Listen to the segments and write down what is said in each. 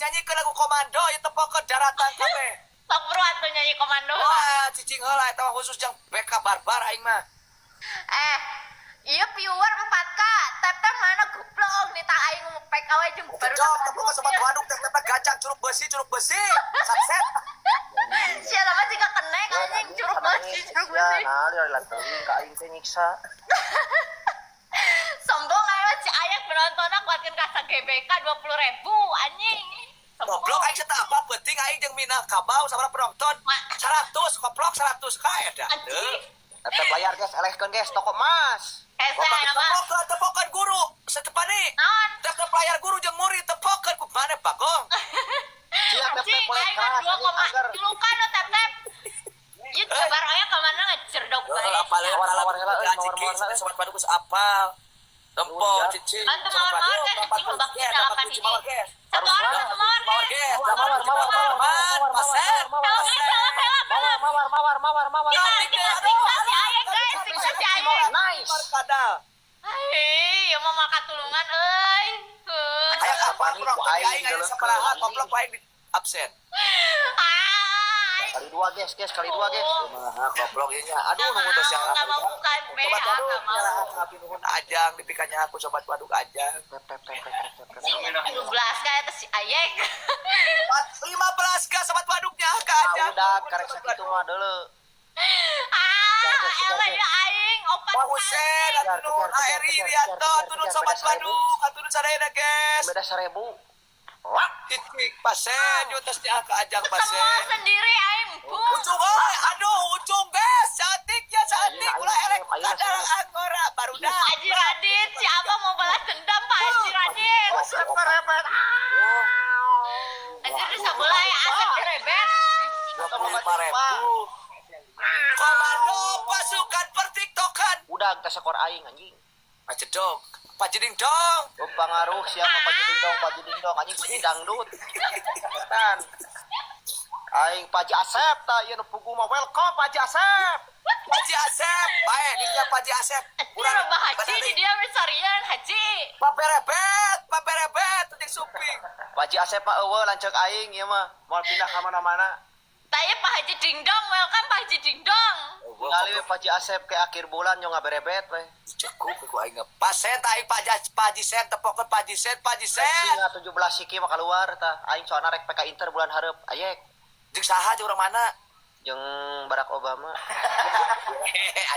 nyanyikan lagu komando itu pokok daratan kabeh. Sok bro atuh nyanyi komando. Wah, cicing heula eta khusus yang BK barbar aing mah. Iya viewer 4K, tapi mana goblok nih tak aing ngepek awe jeung baru Cocok, tepuk ke sobat waduk tep gajang curug besi. Satset. Sia lama jika kenek anjing curug besi. Nah, lihat lanteuing ka aing teh nyiksa. Sombong aja si Ayak penontonnya kuatkan kasa GBK 20.000 anjing. Goblok aing eta apa penting aing jeung mina kabau sabaraha penonton? 100 koplok 100 ka eta. Tetep layar guys, elehkeun guys toko emas. Tepokan guru setepani. Naon? Tep layar guru jeung murid tepokan ku mana Bagong? Sia tep boleh Aing keras mah 2 anggar. tilukan lo tep. Ieu cobar aya ka mana ngecerdok bae. Mawar heula euy, mawar. Sobat padu geus apal. Tempo cicing. Antu mawar-mawar kan cicing ngebakti dalapan hiji. Satu orang satu mawar guys. Mawar. Siksa si Ayak guys, siksa si Ayak. Nice. Hei, ya mau makan tulungan euy. Ayak apa nih ku aing sabaraha komplok ku aing absen. Kali dua guys, kali dua guys. Kumaha goblok ieu nya. Aduh nunggu tos yang Enggak mau bukan be, Sobat waduk enggak mau. nyalahan api nuhun ajang dipikannya aku sobat waduk ajang. 12 ka eta si Ayak. 15 ka sobat waduknya ka ajang. Udah karek sakitu mah deuleu. Elah ya aing opat. Wah Husen, atunun Airi Rianto, atunun sobat waduk, atunun sadayana guys. Beda 1000. Wah, titik pasen, yutas dia ke ajang Semua pasen. sendiri aing bu. Ujung, aduh, ujung guys, cantik ya cantik. Ulah elek kadang angora baru dah. Haji Radit, siapa mau balas dendam Pak Haji Radit? Rebet. Anjir di sebelah ya asap direbet. 25.000. Komando pasukan pertiktokan. Udah kita skor aing anjing. Macet dong, Pak Jeding dong. Lu pengaruh siapa Pak Jeding dong anjing si dangdut. Setan. Aing Pak Haji Asep tah ieu nu pugu mah welcome Pak Haji Asep. Pak Haji Asep, baik dirinya Pak Haji Asep. Urang Mbah Haji di dia besarian Haji. Pak Berebet, tutik suping. Pak Haji Asep mah eueuh lanceuk aing ieu mah moal pindah ka mana-mana. Tanya Pak Haji Dingdong, welcome Pak Haji Dingdong. Ningali Pak Haji Asep ke akhir bulan nyo ngaberebet we. Cukup ku aing pasen aing Pak Haji Sen tepokeun Pak Haji Sen. Singa 17 siki mah keluar tah. Aing soalna rek PK Inter bulan hareup. Ayek Jeung saha jeung urang mana? jeung Barack Obama.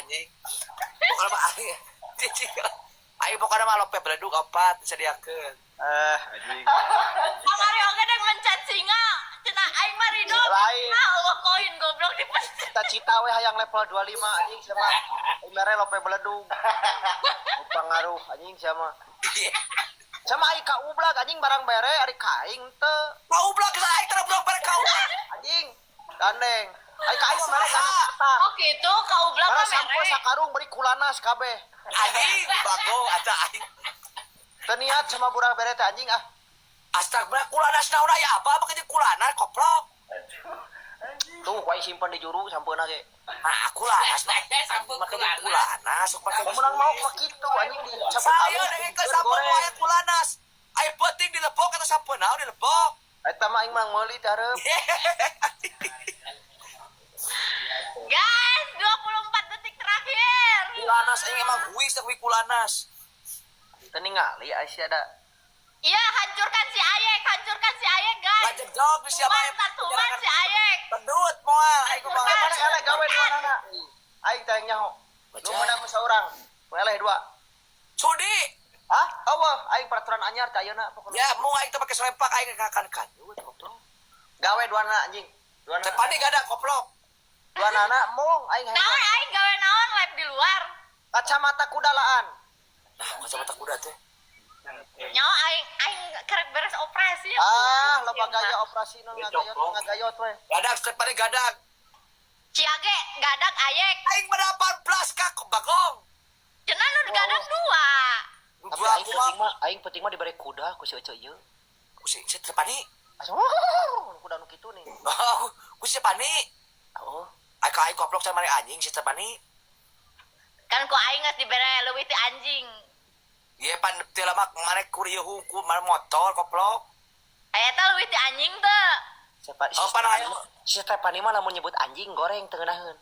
Anjing. Pokoknya mah aing. Aing pokoknya mah lope beledug 4 disediakeun. Anjing. Kamari oge dan mencat singa. Cenah aing mah ridho. Lain. Koin goblok di Cita-cita we hayang level 25 anjing sama. Mere lope beledug. Pengaruh anjing sama. Sama aing ka ublag anjing barang bere ari kaing teu. Mau ublak ke aing terebrok bare kau. Anjing gandeng. Aing ka aing mah mere gandeng kata. Oh gitu, kau ublak Bara mah sampo mere. sakarung beri kulanas kabeh. Anjing bagong ada aing. Teu niat sama burang bere teh anjing ah. Astagfirullah kulanas naon aya apa jeung kulanas koplok. Tuh kuai simpen di juru sampeuna ge. Ah kulanas makanya kulanas sok pake Menang mau mah kitu anjing di saya dengan ke sampun aya kulanas. Aya penting dilepok atau sampun naon dilepok. Eta mah aing mah meuli teh hareup. Guys, 24 detik terakhir. Kulanas aing emang huis teh kulanas. Teu ningali Aisyah da. Iya, hancurkan si Ayek, guys. Lajedog di siapa Tuan tatuan si Ayek. pedut moal aing kumaha. Mana eleh gawe dua nana. Aing teh nyaho. Lu menang ku saurang. Eleh dua. Sudi. Hah? Eueuh, aing peraturan anyar teh ayeuna pokona. Ya mau aing teh make serempak aing ngakakan kanyut koplok. Gawe dua nana anjing. Dua nana. Tepani gak ada koplok. Dua nana mung aing Naon aing gawe naon live di luar. kacamata kudalaan. Nah, kacamata kuda teh. Nyawa aing kerek beres operasi. Ah, loba gaya operasi non ngagayot we. Gadak tepani gadak. Ciage gadak Ayek. Aing mendapat ka bagong. Cenah nu gadak 2. Tapi aing penting mah dibere kuda ku si Ece ieu. Ku si tepani. Asa kuda nu kitu nih. Oh, ku si tepani. Oh, Aing koplok sama anjing si tepani. Kan ku aing geus dibere leuwih ti anjing. Iya pan teu lama mana kurieuh ku mana motor koplok. Aya teh leuwih ti anjing teh. Siapa Oh, panah aya. si Stefani mah lamun nyebut anjing goreng teu ngeunaheun.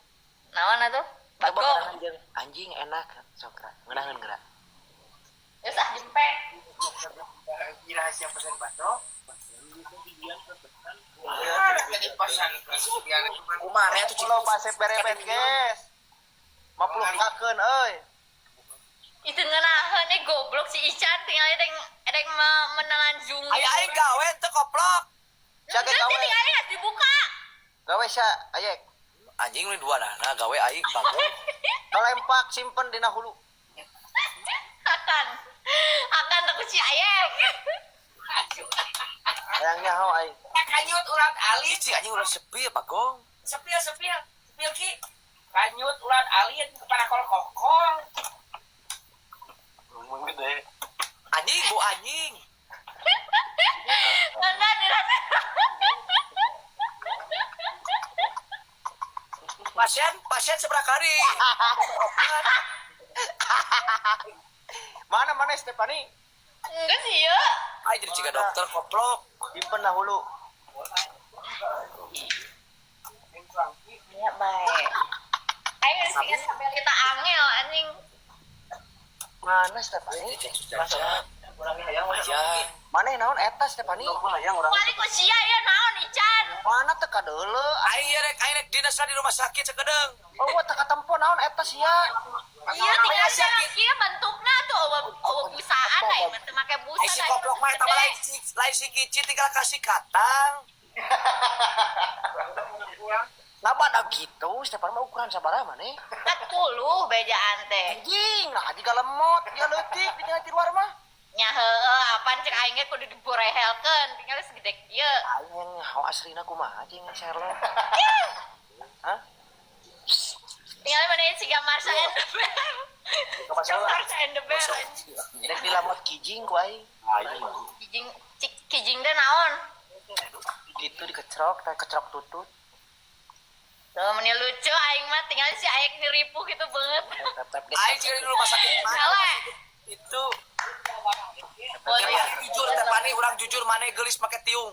Naon atuh? Coba Bagong. kenahan jeung anjing enak sok ra ngeunaheun geura. Geus ah jempek. rahasia pesan batok. Kumaha atuh cik? Lo pasep berebet guys. 50 euy. Itu ngeunaheun goblok si Ican tinggal edeng menelanjung. Aya aing gawe teu koplok. Jaga Geus gawe. tinggal geus dibuka. Gawe sia ayek. Anjing we dua nah gawe aing bagong. Kalempak simpen dina hulu. Akan takut si ayek. Hayang nyaho aing. Kanyut ulat alit. Cik anjing udah sepi ya bagong. Sepil ki. Kanyut ulat alit kepada kol-kokol. Ngomong gede. Anjing bu anjing. Nanda dirasa. Pasien seberapa kali? Mana Stefani? Enggak sih ya. Ayo jadi ciga dokter koplok. Simpen dahulu. Ya baik. Ayo sih sampai kita angel anjing. Mana Stefani? Aja. Mana naon eta Stefani? Balik ku sia ya naon Ican. Mana teka deule? Ayo rek dinasna di rumah sakit sekedeng. Oh, teka tempo naon eta sia. Iya tinggal iya bentuknya tuh awa busaan ya teu make busa. Ayo si koplok mah eta mah lain si kicit tinggal kasih katang. Napa ada gitu? Stefani mah ukuran sabaraha maneh? 40 bejaan teh. Anjing, nah jika lemot, ya leutik di tengah luar mah. Nya heueuh apaan cek aing ge kudu diborehelkeun tinggal segede kieu. Aing hau asrina kumaha jeung Sherlock. Hah? Tinggal mana siga Marsha and the Bear. Marsha and the Bear. Dek dilamot kijing ku aing. Kijing teh naon? Gitu dikecrok, teh kecrok tutut. Tuh meni lucu aing mah tinggal si aing diripu gitu banget. Tep Ayo di rumah sakit mah. Salah. Itu. Boleh. Jujur Tepani, orang jujur mana gelis make tiung.